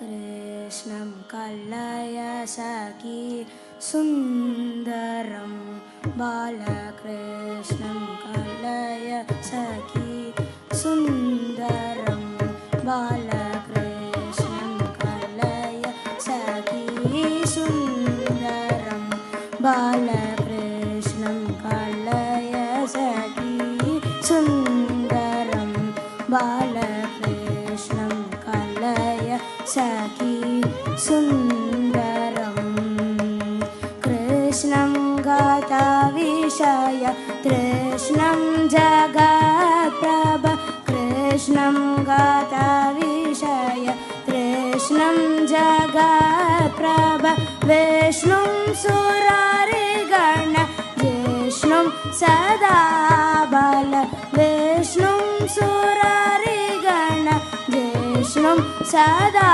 कृष्णं कलय सखी सुन्दरं बालकृष्णं कलय सखी सुन्दरं बालकृष्णं कलय सखी सुन्दरं बालकृष्णं कलय सखी सुन्दरं बालकृष्णं कलय सखी सुन्दरं कृष्णं गतविषय तृष्णं जगत्प्रभ कृष्णं गतविषय तृष्णं जगत्प्रभ विष्णुं सुरारिगण जिष्णुं सदा बल विष्णुं सुरारिगण जिष्णुं सदा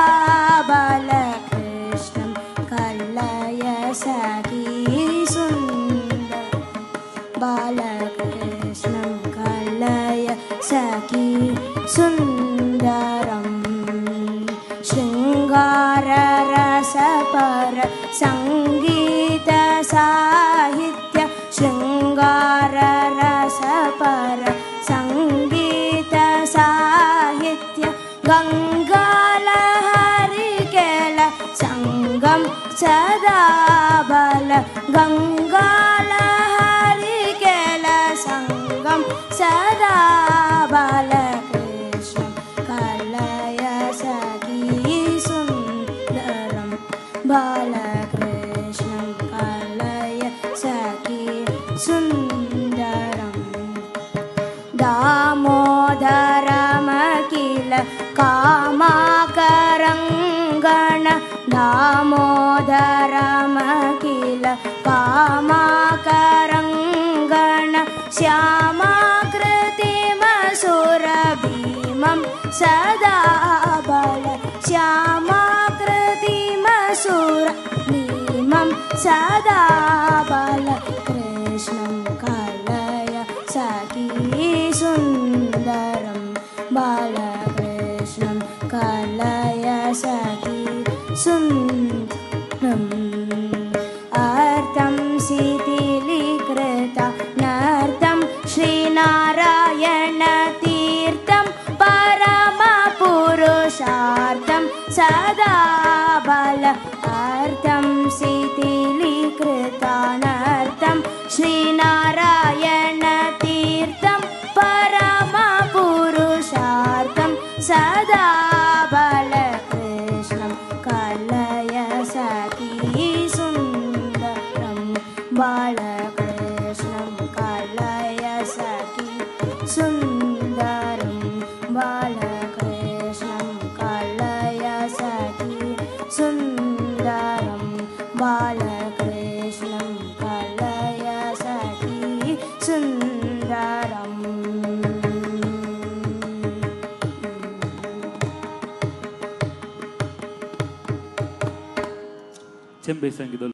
बालकृष्णं कलय सखी सुन्दरं बालकृष्णं कलय सखी सुन्दरं शृङ्गाररसपर सङ्गीत साहित्य शृङ्गाररसपर सङ्गीत साहित्य गङ्गालहरि केल संगम सदा बल गङ्गालहरि केल संगम सदा बालकृष्णं कलय सखी सुन्दरं बालकृष्णं कलय सखी सुन्दरं दामोदरमखिल कामाकरङ्गण दामोदरमखिल कामाकरङ्गण श्यामाकृतिमसुरभीमं सदा बल श्यामाकृतिमसुरभीमं सदा बालकृष्णं कलय सखी सुन्दरं बालकृष्णं कलय सखी सुन्दरम् अर्थं शिथिलीकृता नर्तं श्रीनारायण तीर्थं परमपुरुषार्थं सदा बल अर्थं शिथिलीकृता नर्तं श्रीनारायण तीर्थं परमपुरुषार्थं सदा बालकृष्णं कलय सखी सुन्दरं बालकृष्णं कलय सखी सुन्दरं बालकृष्णं कलय सखी सुन्दरं बालकृष्णं कलय सखी सुन्दरम् ಚೆಂಬೆ ಸಂಗೀತ